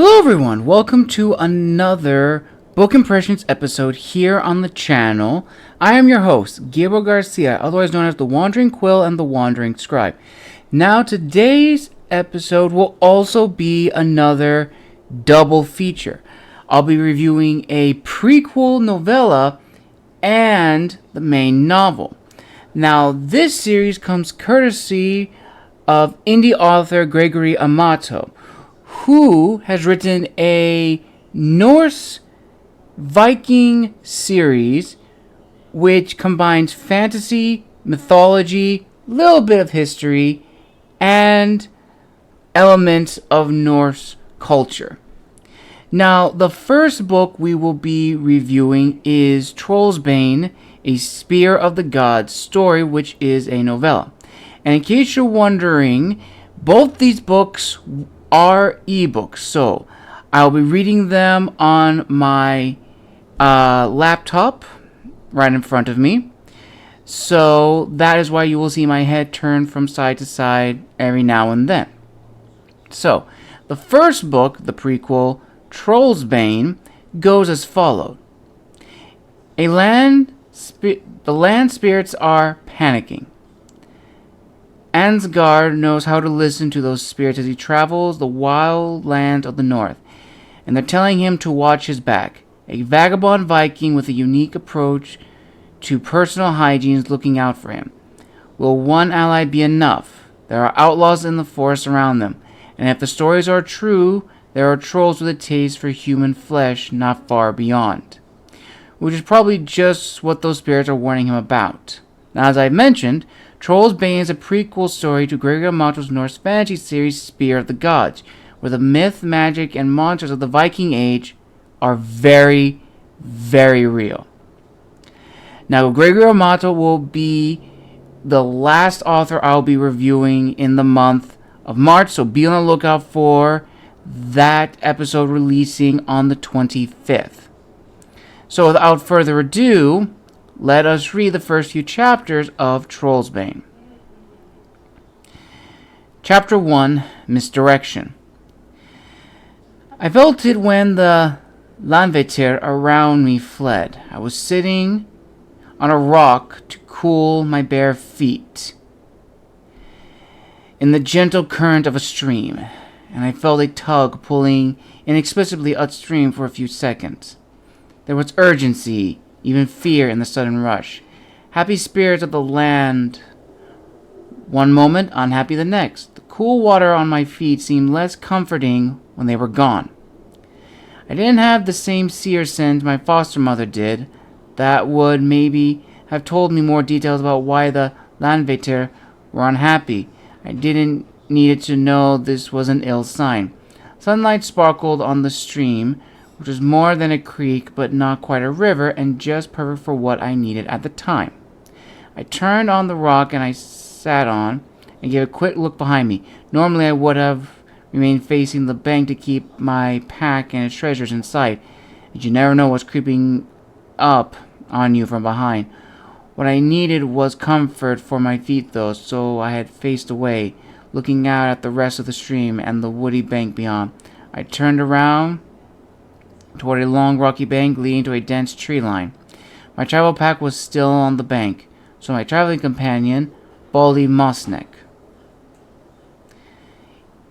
Hello everyone, welcome to another Book Impressions episode here on the channel. I am your host, Gabriel Garcia, otherwise known as the Wandering Quill and the Wandering Scribe. Now today's episode will also be another double feature. I'll be reviewing a prequel novella and the main novel. Now this series comes courtesy of indie author Gregory Amato, who has written a Norse Viking series which combines fantasy, mythology, little bit of history, and elements of Norse culture. Now, the first book we will be reviewing is Trollsbane, a Spear of the Gods story, which is a novella. And in case you're wondering, both these books are ebooks, so I'll be reading them on my laptop right in front of me. So that is why you will see my head turn from side to side every now and then. So the first book, the prequel, Trollsbane, goes as follows. The land spirits are panicking. Ansgard knows how to listen to those spirits as he travels the wild lands of the north, and they're telling him to watch his back. A vagabond Viking with a unique approach to personal hygiene is looking out for him. Will one ally be enough? There are outlaws in the forest around them, and if the stories are true, there are trolls with a taste for human flesh not far beyond. Which is probably just what those spirits are warning him about. Now, as I mentioned, Trollsbane is a prequel story to Gregory Amato's Norse fantasy series Spear of the Gods, where the myth, magic, and monsters of the Viking Age are very, very real. Now, Gregory Amato will be the last author I'll be reviewing in the month of March, so be on the lookout for that episode releasing on the 25th. So without further ado, let us read the first few chapters of Trollsbane. Chapter 1, Misdirection. I felt it when the Landvetter around me fled. I was sitting on a rock to cool my bare feet in the gentle current of a stream, and I felt a tug pulling inexplicably upstream for a few seconds. There was urgency, even fear in the sudden rush. Happy spirits of the land one moment, unhappy the next. The cool water on my feet seemed less comforting when they were gone. I didn't have the same seer sense my foster mother did. That would maybe have told me more details about why the Landvetter were unhappy. I didn't need to know this was an ill sign. Sunlight sparkled on the stream, which was more than a creek but not quite a river, and just perfect for what I needed at the time. I turned on the rock and I sat on and gave a quick look behind me. Normally I would have remained facing the bank to keep my pack and its treasures in sight, and you never know what's creeping up on you from behind. What I needed was comfort for my feet though, so I had faced away, looking out at the rest of the stream and the woody bank beyond. I turned around toward a long rocky bank leading to a dense tree line. My travel pack was still on the bank, so my traveling companion, Baldy Mosnek.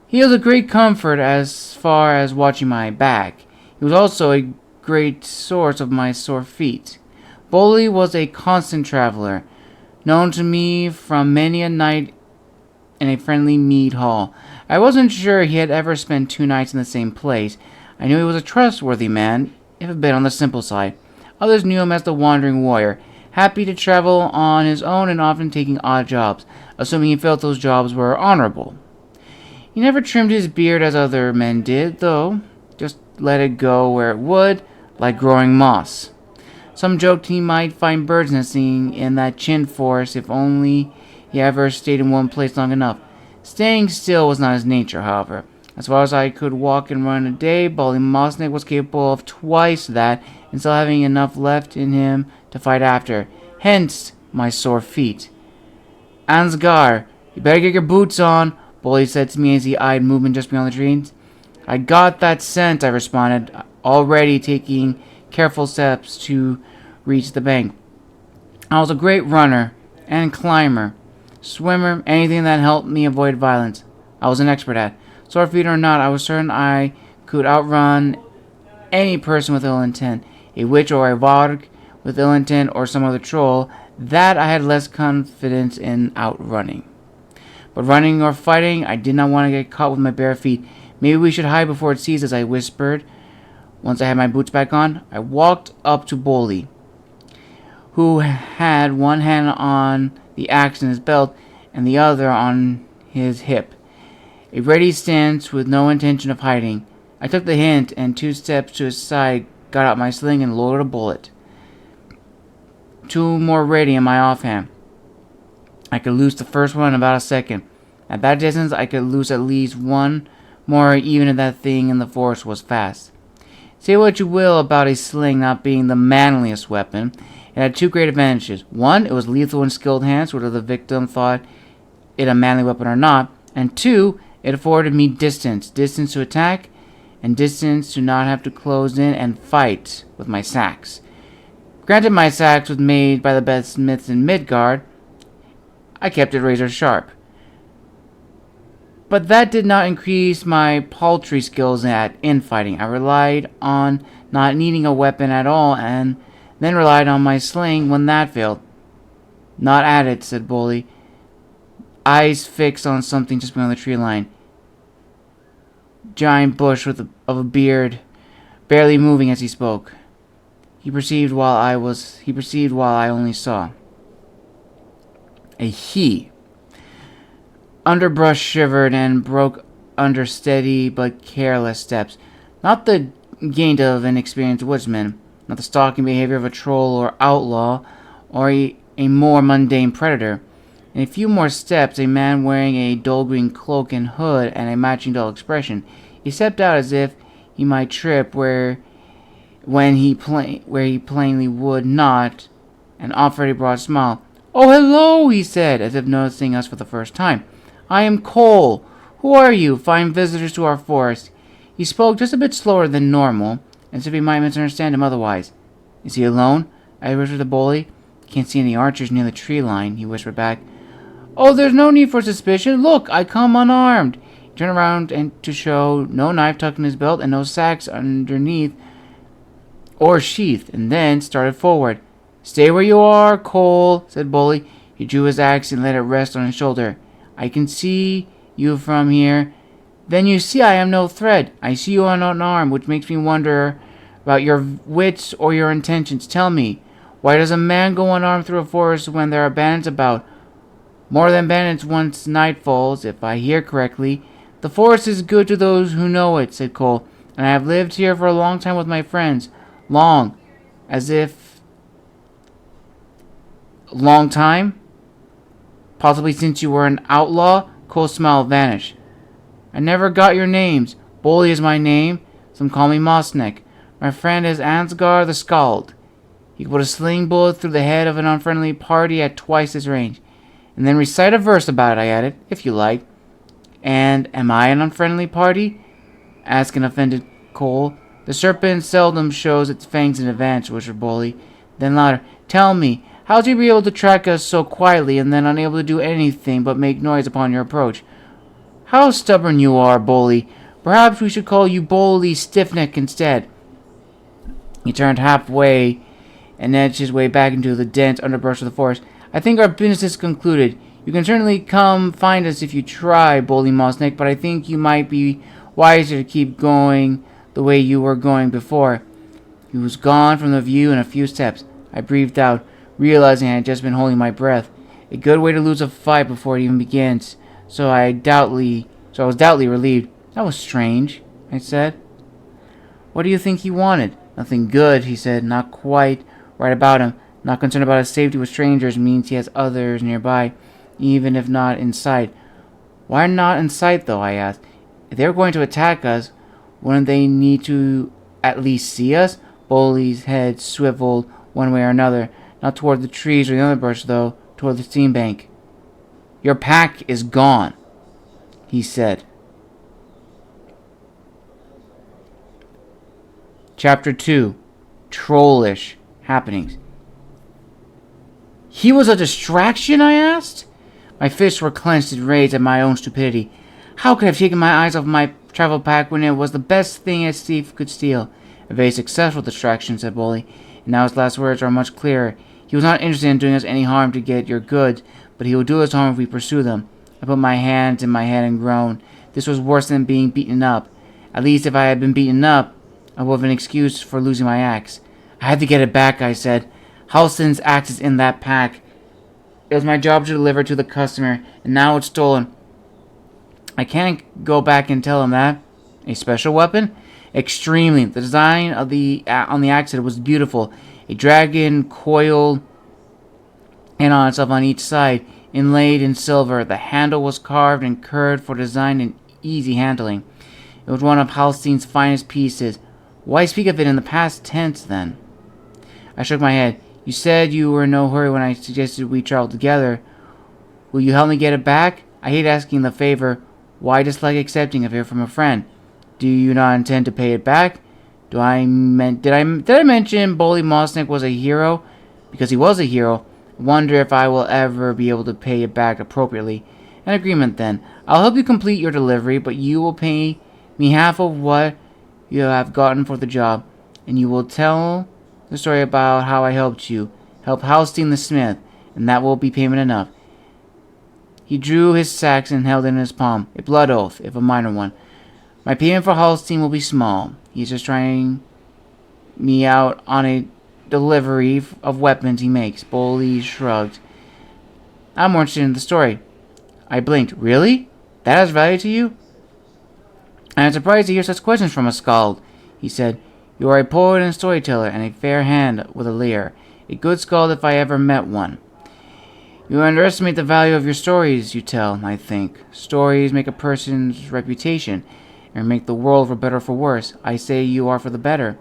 He was a great comfort as far as watching my back. He was also a great source of my sore feet. Baldy was a constant traveler, known to me from many a night in a friendly mead hall. I wasn't sure he had ever spent 2 nights in the same place. I knew he was a trustworthy man, if a bit on the simple side. Others knew him as the wandering warrior, happy to travel on his own and often taking odd jobs, assuming he felt those jobs were honorable. He never trimmed his beard as other men did, though, just let it go where it would, like growing moss. Some joked he might find birds nesting in that chin forest if only he ever stayed in one place long enough. Staying still was not his nature, however. As far as I could walk and run a day, Baldy Mosnek was capable of twice that, and still having enough left in him to fight after. Hence my sore feet. Ansgar, you better get your boots on, Baldy said to me as he eyed movement just beyond the trees. I got that scent, I responded, already taking careful steps to reach the bank. I was a great runner and climber, swimmer, anything that helped me avoid violence. I was an expert at. Sword feet or not, I was certain I could outrun any person with ill intent. A witch or a varg with ill intent or some other troll, that I had less confidence in outrunning. But running or fighting, I did not want to get caught with my bare feet. Maybe we should hide before it sees us, I whispered. Once I had my boots back on, I walked up to Bolly, who had one hand on the axe in his belt and the other on his hip. A ready stance with no intention of hiding. I took the hint and 2 steps to his side, got out my sling and loaded a bullet. 2 more ready in my offhand. I could loose the first one in about a second. At that distance, I could loose at least 1 more, even if that thing in the forest was fast. Say what you will about a sling not being the manliest weapon, it had 2 great advantages. 1, it was lethal in skilled hands, whether the victim thought it a manly weapon or not. And 2, it afforded me distance. Distance to attack, and distance to not have to close in and fight with my sacks. Granted, my sax was made by the best smiths in Midgard. I kept it razor sharp. But that did not increase my paltry skills at infighting. I relied on not needing a weapon at all, and then relied on my sling when that failed. Not at it, said Bolly, eyes fixed on something just beyond the tree line. Giant bush of a beard, barely moving as he spoke. He perceived while I only saw. A he. Underbrush shivered and broke under steady but careless steps. Not the gait of an experienced woodsman, not the stalking behavior of a troll or outlaw, or a more mundane predator. In a few more steps, a man wearing a dull green cloak and hood and a matching dull expression. He stepped out as if he might trip where he plainly would not, and offered a broad smile. "Oh, hello," he said, as if noticing us for the first time. "I am Cole. Who are you? Fine visitors to our forest." He spoke just a bit slower than normal, as if we might misunderstand him otherwise. "Is he alone?" I whispered to Bolly. "Can't see any archers near the tree line," he whispered back. "Oh, there's no need for suspicion. Look, I come unarmed." He turned around and to show no knife tucked in his belt and no sacks underneath or sheathed, and then started forward. "Stay where you are, Cole," said Bolly. He drew his axe and let it rest on his shoulder. "I can see you from here." "Then you see I am no threat. I see you are unarmed, which makes me wonder about your wits or your intentions. Tell me, why does a man go unarmed through a forest when there are bandits about?" "More than bandits once night falls, if I hear correctly. The forest is good to those who know it," said Cole, "and I have lived here for a long time with my friends. Long. As if... long time? Possibly since you were an outlaw?" Cole's smile vanished. "I never got your names. Bolly is my name. Some call me Mossneck. My friend is Ansgar the Skald. He could put a sling bullet through the head of an unfriendly party at twice his range. And then recite a verse about it," I added, "if you like." "And am I an unfriendly party?" asked an offended Cole. "The serpent seldom shows its fangs in advance," whispered Bolly. Then louder, "Tell me, how do you be able to track us so quietly and then unable to do anything but make noise upon your approach?" "How stubborn you are, Bolly. Perhaps we should call you Bolly Stiffneck instead." He turned halfway and edged his way back into the dense underbrush of the forest. "I think our business is concluded. You can certainly come find us if you try, Bolly Mossneck, but I think you might be wiser to keep going the way you were going before." He was gone from the view in a few steps. I breathed out, realizing I had just been holding my breath. A good way to lose a fight before it even begins. So I was doubtly relieved. "That was strange," I said. "What do you think he wanted?" "Nothing good," he said. "Not quite right about him. Not concerned about his safety with strangers means he has others nearby, even if not in sight." "Why not in sight, though?" I asked. "If they were going to attack us, wouldn't they need to at least see us?" Bolly's head swiveled one way or another. "Not toward the trees or the underbrush, though. Toward the stream bank." "Your pack is gone," he said. Chapter 2. Trollish Happenings. He was a distraction, I asked? My fists were clenched in rage at my own stupidity. How could I have taken my eyes off my travel pack when it was the best thing a thief could steal? A very successful distraction, said Bully, and now his last words are much clearer. He was not interested in doing us any harm to get your goods, but he will do us harm if we pursue them. I put my hands in my head and groaned. This was worse than being beaten up. At least if I had been beaten up, I would have an excuse for losing my axe. I had to get it back, I said. Halston's axe is in that pack. It was my job to deliver to the customer, and now it's stolen. I can't go back and tell him that. A special weapon? Extremely. The design of on the axe was beautiful. A dragon coiled in on itself on each side, inlaid in silver. The handle was carved and curved for design and easy handling. It was one of Halstein's finest pieces. Why speak of it in the past tense, then? I shook my head. You said you were in no hurry when I suggested we travel together. Will you help me get it back? I hate asking the favor. Why dislike accepting a favor from a friend? Do you not intend to pay it back? Did I mention Bully Mosnick was a hero? Because he was a hero. I wonder if I will ever be able to pay it back appropriately. An agreement, then. I'll help you complete your delivery, but you will pay me half of what you have gotten for the job, and you will tell the story about how I helped Halstein the smith, and that will be payment enough. He drew his sax and held it in his palm, a blood oath, if a minor one. My payment for Halstein will be small. He's just trying me out on a delivery of weapons he makes. Bully shrugged. I'm more interested in the story. I blinked. Really? That has value to you? I am surprised to hear such questions from a skald, he said. You are a poet and storyteller, and a fair hand with a leer. A good skald if I ever met one. You underestimate the value of your stories you tell, I think. Stories make a person's reputation, and make the world for better or for worse. I say you are for the better,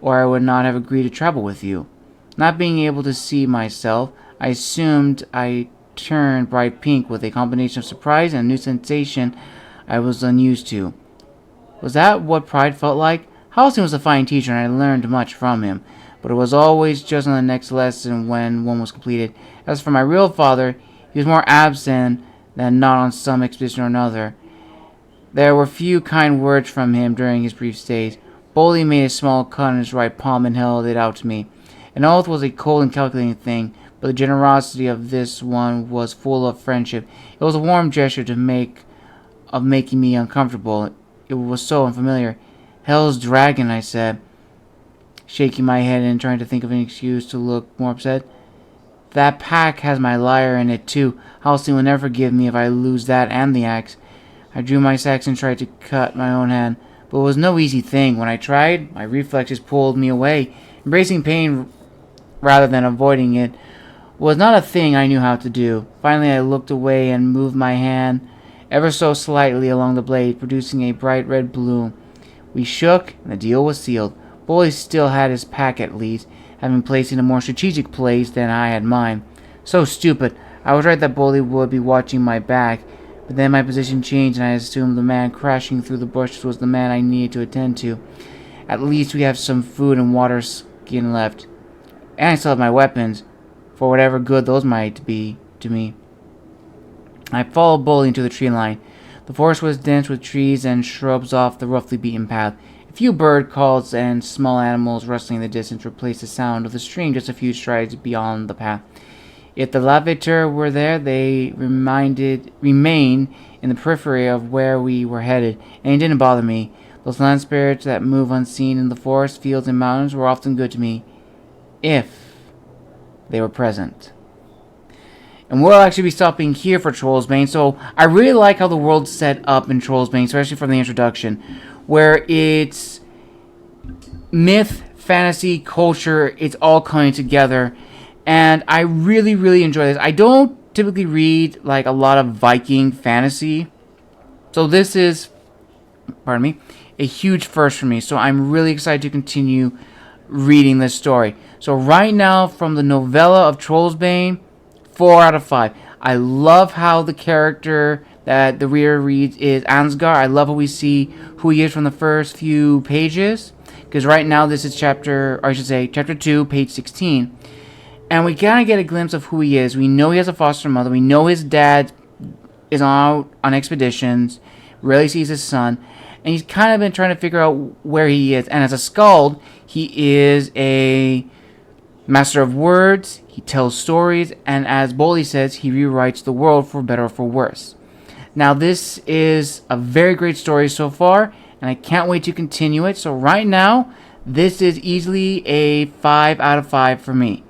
or I would not have agreed to travel with you. Not being able to see myself, I assumed I turned bright pink with a combination of surprise and a new sensation I was unused to. Was that what pride felt like? Halstein was a fine teacher, and I learned much from him, but it was always just on the next lesson when one was completed. As for my real father, he was more absent than not on some expedition or another. There were few kind words from him during his brief stays. Bully made a small cut on his right palm and held it out to me. An oath was a cold and calculating thing, but the generosity of this one was full of friendship. It was a warm gesture of making me uncomfortable. It was so unfamiliar. Hell's dragon, I said, shaking my head and trying to think of an excuse to look more upset. That pack has my lyre in it, too. Halstein will never forgive me if I lose that and the axe. I drew my sax and tried to cut my own hand, but it was no easy thing. When I tried, my reflexes pulled me away. Embracing pain rather than avoiding it was not a thing I knew how to do. Finally, I looked away and moved my hand ever so slightly along the blade, producing a bright red bloom. We shook, and the deal was sealed. Bully still had his pack at least, having placed it in a more strategic place than I had mine. So stupid. I was right that Bully would be watching my back, but then my position changed, and I assumed the man crashing through the bushes was the man I needed to attend to. At least we have some food and water skin left. And I still have my weapons, for whatever good those might be to me. I followed Bully into the tree line. The forest was dense with trees and shrubs off the roughly beaten path. A few bird calls and small animals rustling in the distance replaced the sound of the stream just a few strides beyond the path. If the Laveter were there, they remained in the periphery of where we were headed, and it didn't bother me. Those land spirits that move unseen in the forest, fields, and mountains were often good to me, if they were present. And we'll actually be stopping here for Trollsbane. So I really like how the world's set up in Trollsbane, especially from the introduction, where it's myth, fantasy, culture, it's all coming together. And I really, really enjoy this. I don't typically read like a lot of Viking fantasy. So this is, pardon me, a huge first for me. So I'm really excited to continue reading this story. So right now, from the novella of Trollsbane, 4 out of 5. I love how the character that the reader reads is Ansgar. I love how we see who he is from the first few pages, because right now this is chapter 2, page 16. And we kind of get a glimpse of who he is. We know he has a foster mother. We know his dad is out on expeditions, rarely sees his son, and he's kind of been trying to figure out where he is. And as a skald, he is a master of words, he tells stories, and as Boley says, he rewrites the world for better or for worse. Now, this is a very great story so far, and I can't wait to continue it. So right now, this is easily a 5 out of 5 for me.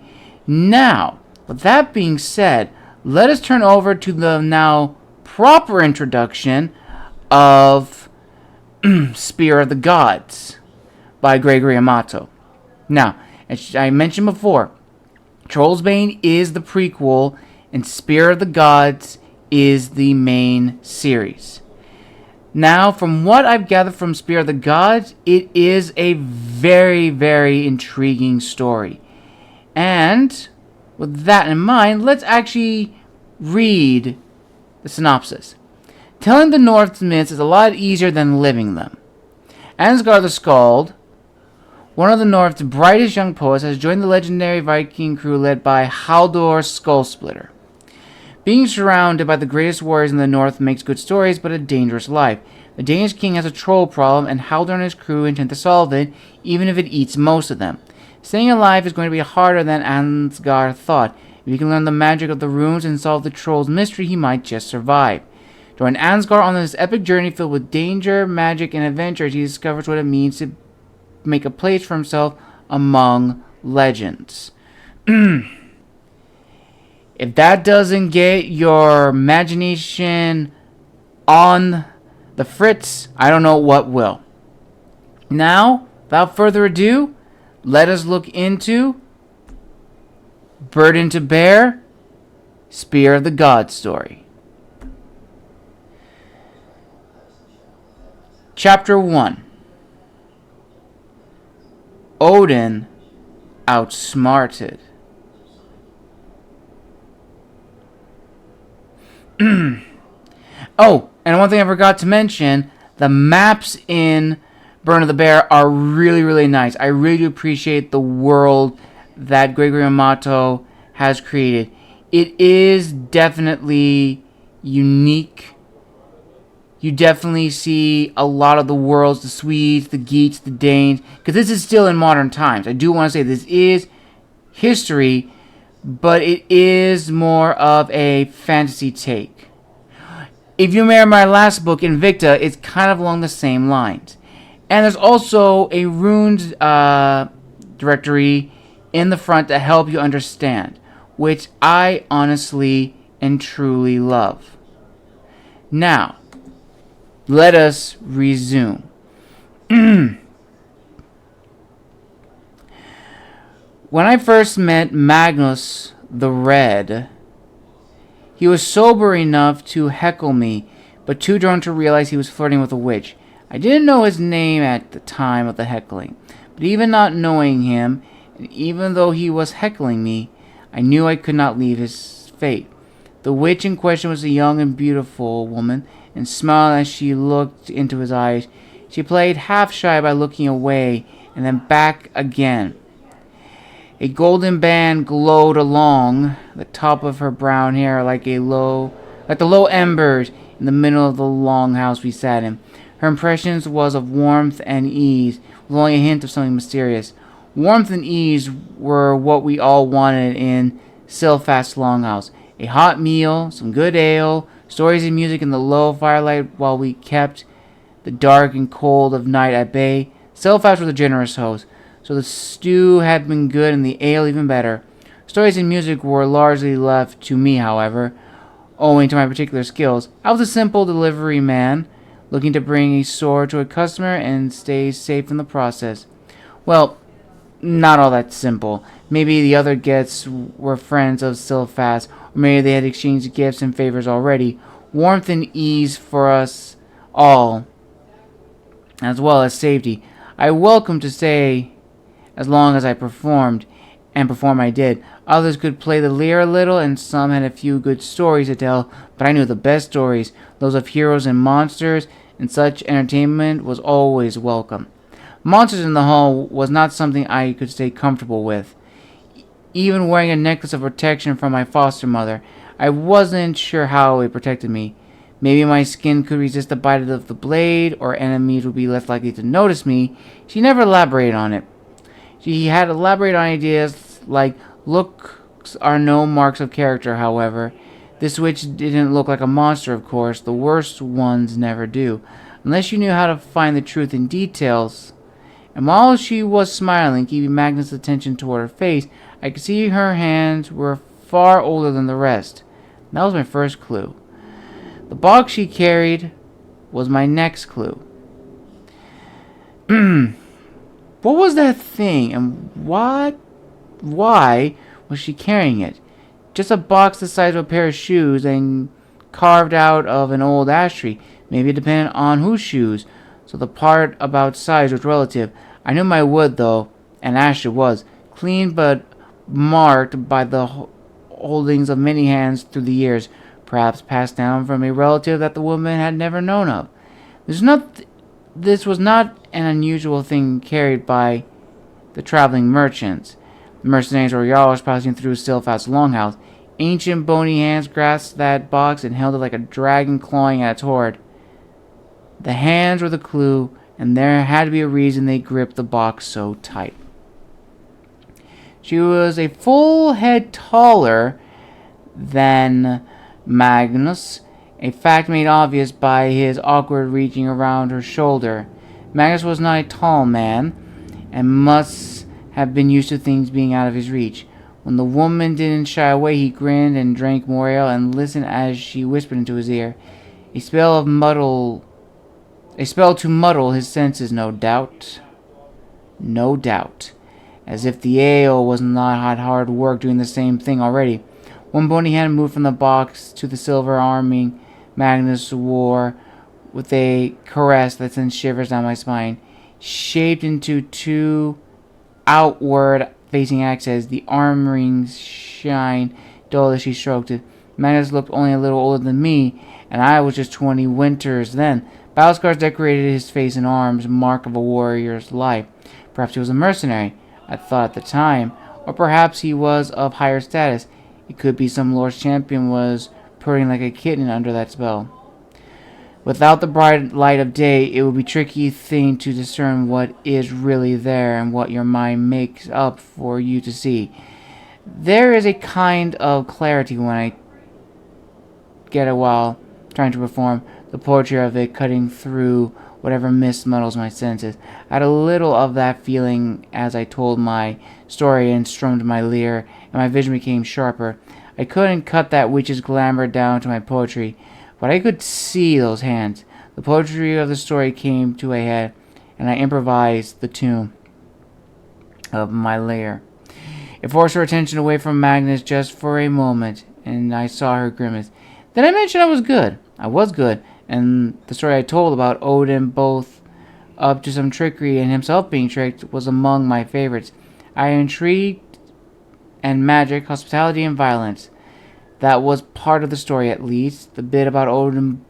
Now, with that being said, let us turn over to the now proper introduction of Spear of the Gods by Gregory Amato. Now, as I mentioned before, Trollsbane is the prequel, and Spear of the Gods is the main series. Now, from what I've gathered from Spear of the Gods, it is a very, very intriguing story. And with that in mind, let's actually read the synopsis. Telling the North's myths is a lot easier than living them. Ansgar the Skald, one of the North's brightest young poets, has joined the legendary Viking crew led by Halldor Skullsplitter. Being surrounded by the greatest warriors in the North makes good stories, but a dangerous life. The Danish king has a troll problem, and Halldor and his crew intend to solve it, even if it eats most of them. Staying alive is going to be harder than Ansgar thought. If he can learn the magic of the runes and solve the troll's mystery, he might just survive. Join Ansgar on this epic journey filled with danger, magic, and adventure as he discovers what it means to make a place for himself among legends. If that doesn't get your imagination on the fritz, I don't know what will. Now, without further ado, let us look into Burden to Bear, Spear of the Gods story. Chapter 1. Odin outsmarted. Oh, and one thing I forgot to mention, the maps in Burden of the Bear are really, really nice. I really do appreciate the world that Gregory Amato has created. It is definitely unique. You definitely see a lot of the worlds, the Swedes, the Geats, the Danes, because this is still in modern times. I do want to say this is history, but it is more of a fantasy take. If you remember my last book, Invicta, it's kind of along the same lines. And there's also a runes directory in the front to help you understand, which I honestly and truly love. Now, let us resume. When I first met Magnus the Red, he was sober enough to heckle me, but too drunk to realize he was flirting with a witch. I didn't know his name at the time of the heckling, but even not knowing him, and even though he was heckling me, I knew I could not leave his fate. The witch in question was a young and beautiful woman, and smiled as she looked into his eyes. She played half shy by looking away, and then back again. A golden band glowed along the top of her brown hair like the low embers in the middle of the long house we sat in. Her impressions was of warmth and ease, with only a hint of something mysterious. Warmth and ease were what we all wanted in Silfast's longhouse. A hot meal, some good ale, stories and music in the low firelight while we kept the dark and cold of night at bay. Silfast was a generous host, so the stew had been good and the ale even better. Stories and music were largely left to me, however, owing to my particular skills. I was a simple delivery man, looking to bring a sword to a customer and stay safe in the process. Well, not all that simple. Maybe the other guests were friends of Silfast, or maybe they had exchanged gifts and favors already. Warmth and ease for us all, as well as safety. I welcome to stay as long as I performed, and perform I did. Others could play the lyre a little, and some had a few good stories to tell, but I knew the best stories, those of heroes and monsters, and such entertainment was always welcome. Monsters in the hall was not something I could stay comfortable with. Even wearing a necklace of protection from my foster mother, I wasn't sure how it protected me. Maybe my skin could resist the bite of the blade, or enemies would be less likely to notice me. She never elaborated on it. She had elaborated on ideas like looks are no marks of character, however. This witch didn't look like a monster, of course. The worst ones never do. Unless you knew how to find the truth in details. And while she was smiling, keeping Magnus' attention toward her face, I could see her hands were far older than the rest. That was my first clue. The box she carried was my next clue. What was that thing, and why was she carrying it? Just a box the size of a pair of shoes and carved out of an old ash tree. Maybe it depended on whose shoes, so the part about size was relative. I knew my wood, though, and ash it was, clean but marked by the holdings of many hands through the years, perhaps passed down from a relative that the woman had never known of. This was not an unusual thing carried by the traveling merchants. The mercenaries or yawlers passing through Stilfat's longhouse. Ancient bony hands grasped that box and held it like a dragon clawing at its hoard. The hands were the clue, and there had to be a reason they gripped the box so tight. She was a full head taller than Magnus, a fact made obvious by his awkward reaching around her shoulder. Magnus was not a tall man, and must have been used to things being out of his reach. When the woman didn't shy away, he grinned and drank more ale and listened as she whispered into his ear. A spell to muddle his senses, no doubt. No doubt. As if the ale was not hard work doing the same thing already. One bony hand moved from the box to the silver arming Magnus wore with a caress that sent shivers down my spine. Shaped into two outward-facing axes, the arm rings shine dull as she stroked it. Magnus looked only a little older than me, and I was just 20 winters then. Battle scars decorated his face and arms, mark of a warrior's life. Perhaps he was a mercenary, I thought at the time, or perhaps he was of higher status. It could be some lord's champion was purring like a kitten under that spell. Without the bright light of day, it would be a tricky thing to discern what is really there and what your mind makes up for you to see. There is a kind of clarity when I get it while trying to perform, the poetry of it cutting through whatever mist muddles my senses. I had a little of that feeling as I told my story and strummed my lyre, and my vision became sharper. I couldn't cut that witch's glamour down to my poetry, but I could see those hands. The poetry of the story came to a head, and I improvised the tune of my lyre. It forced her attention away from Magnus just for a moment, and I saw her grimace. Then I mentioned I was good. I was good, and the story I told about Odin both up to some trickery and himself being tricked was among my favorites. I intrigued and magic, hospitality and violence. That was part of the story, at least. The bit about Odin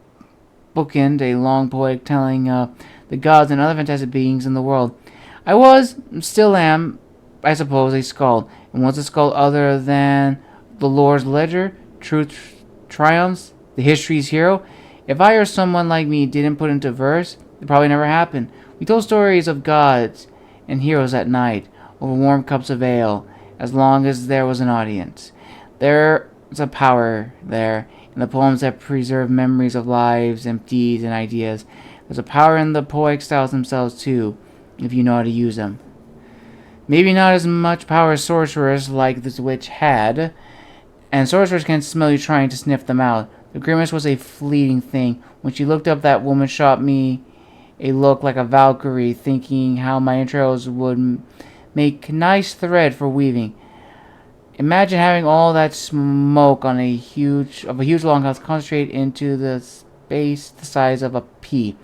bookend a long poetic telling of the gods and other fantastic beings in the world. I was, still am, I suppose, a skald. And was a skald other than the lore's ledger, truth triumphs, the history's hero? If I or someone like me didn't put into verse, it probably never happened. We told stories of gods and heroes at night, over warm cups of ale, as long as there was an audience. There's a power there in the poems that preserve memories of lives and deeds and ideas. There's a power in the poetic styles themselves too, if you know how to use them. Maybe not as much power as sorcerers like this witch had, and sorcerers can smell you trying to sniff them out. The grimace was a fleeting thing. When she looked up, that woman shot me a look like a Valkyrie, thinking how my entrails would make nice thread for weaving. Imagine having all that smoke on a huge longhouse concentrate into the space the size of a pea.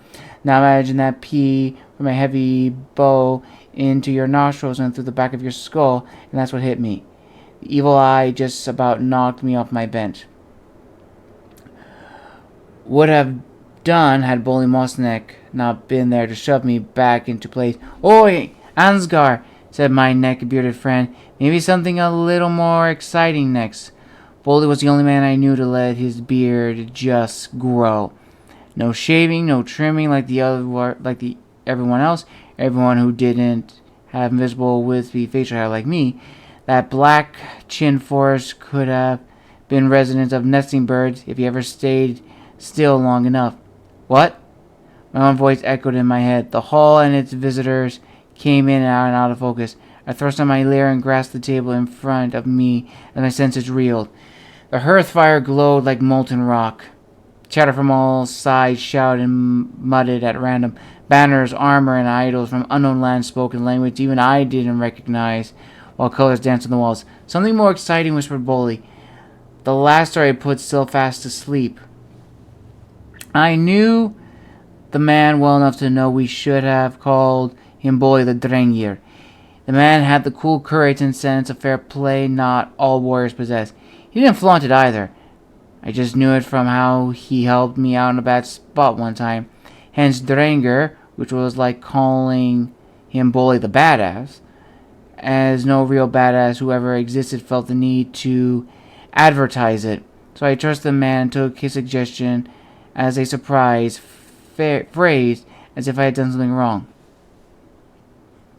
Now imagine that pea from a heavy bow into your nostrils and through the back of your skull, and that's what hit me. The evil eye just about knocked me off my bench. Would have done had Bully Mossneck not been there to shove me back into place. "Oi, Ansgar," said my neck-bearded friend. "Maybe something a little more exciting next." Bully was the only man I knew to let his beard just grow. No shaving, no trimming everyone else. Everyone who didn't have invisible wispy facial hair like me. That black chin forest could have been residence of nesting birds if he ever stayed still long enough. "What?" My own voice echoed in my head. The hall and its visitors came in and out of focus. I thrust on my lair and grasped the table in front of me as my senses reeled. The hearth fire glowed like molten rock. Chatter from all sides shouted and muttered at random. Banners, armor, and idols from unknown lands spoke in language even I didn't recognize, while colors danced on the walls. "Something more exciting," whispered Bully. "The last story put still fast to sleep." I knew the man well enough to know we should have called him Bully the Drengir. The man had the cool courage and sense of fair play not all warriors possess. He didn't flaunt it either. I just knew it from how he helped me out in a bad spot one time. Hence Drengir, which was like calling him Bully the Badass, as no real badass who ever existed felt the need to advertise it. So I trusted the man and took his suggestion as a surprise, phrased as if I had done something wrong.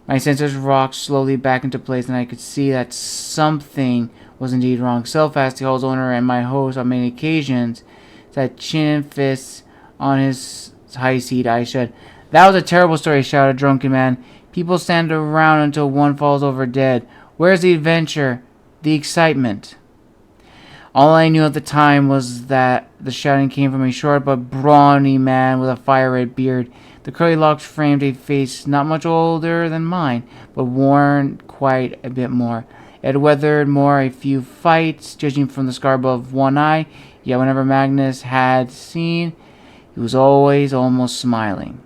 My senses rocked slowly back into place, and I could see that something was indeed wrong. So fast, the hall's owner and my host on many occasions sat chin and fists on his high seat. I said, "That was a terrible story," shouted a drunken man. "People stand around until one falls over dead. Where's the adventure? The excitement?" All I knew at the time was that the shouting came from a short but brawny man with a fire-red beard. The curly locks framed a face not much older than mine, but worn quite a bit more. It had weathered a few fights, judging from the scar above one eye, yet whenever Magnus had seen, he was always almost smiling.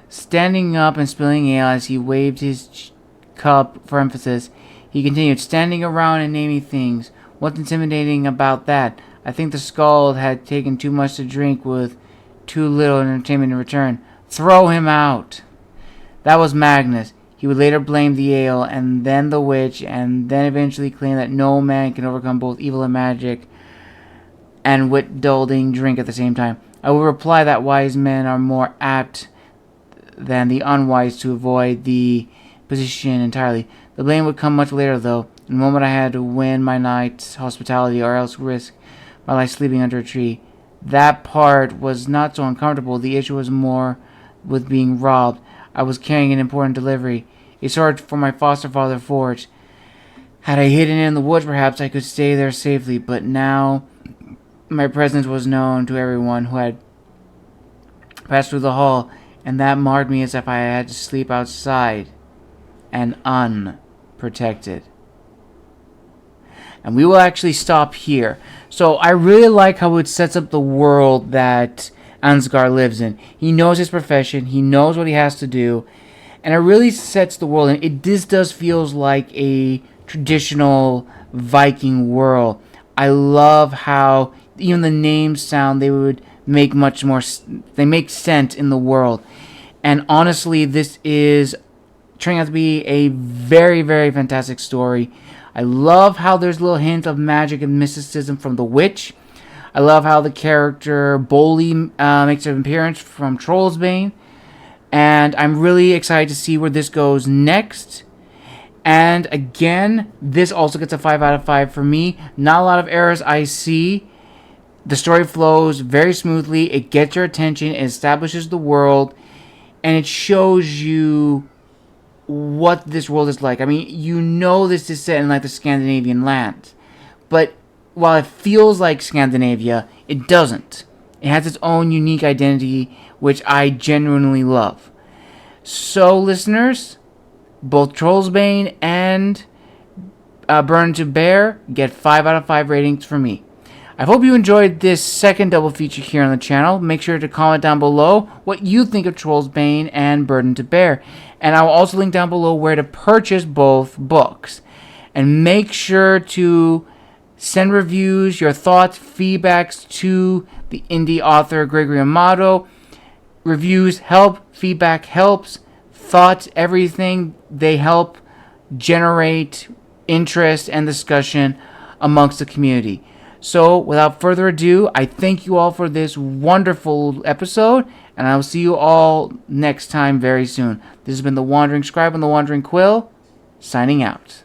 Standing up and spilling ale as he waved his cup for emphasis, he continued, "Standing around and naming things. What's intimidating about that? I think the Skald had taken too much to drink with too little entertainment in return. Throw him out." That was Magnus. He would later blame the ale, and then the witch, and then eventually claim that no man can overcome both evil and magic and wit-dulling drink at the same time. I would reply that wise men are more apt than the unwise to avoid the position entirely. The blame would come much later, though. In the moment I had to win my night's hospitality or else risk my life sleeping under a tree. That part was not so uncomfortable. The issue was more with being robbed. I was carrying an important delivery, a sword for my foster father forged. Had I hidden it in the woods, perhaps I could stay there safely, but now my presence was known to everyone who had passed through the hall, and that marked me as if I had to sleep outside and unprotected. And we will actually stop here. So I really like how it sets up the world that Ansgar lives in. He knows his profession. He knows what he has to do. And it really sets the world. And this does feels like a traditional Viking world. I love how even the names sound, they would make much more, they make sense in the world. And honestly, this is turning out to be a very, very fantastic story. I love how there's a little hint of magic and mysticism from the witch. I love how the character Bully makes an appearance from Trollsbane. And I'm really excited to see where this goes next. And again, this also gets a 5 out of 5 for me. Not a lot of errors I see. The story flows very smoothly. It gets your attention. It establishes the world. And it shows you what this world is like. I mean, you know this is set in like the Scandinavian lands. But while it feels like Scandinavia, it doesn't. It has its own unique identity, which I genuinely love. So, listeners, both Trollsbane and Burn to Bear get 5 out of 5 ratings for me. I hope you enjoyed this second double feature here on the channel. Make sure to comment down below what you think of Trollsbane and Burden to Bear. And I will also link down below where to purchase both books. And make sure to send reviews, your thoughts, feedbacks to the indie author Gregory Amato. Reviews help, feedback helps, thoughts, everything. They help generate interest and discussion amongst the community. So, without further ado, I thank you all for this wonderful episode, and I will see you all next time very soon. This has been The Wandering Scribe and The Wandering Quill, signing out.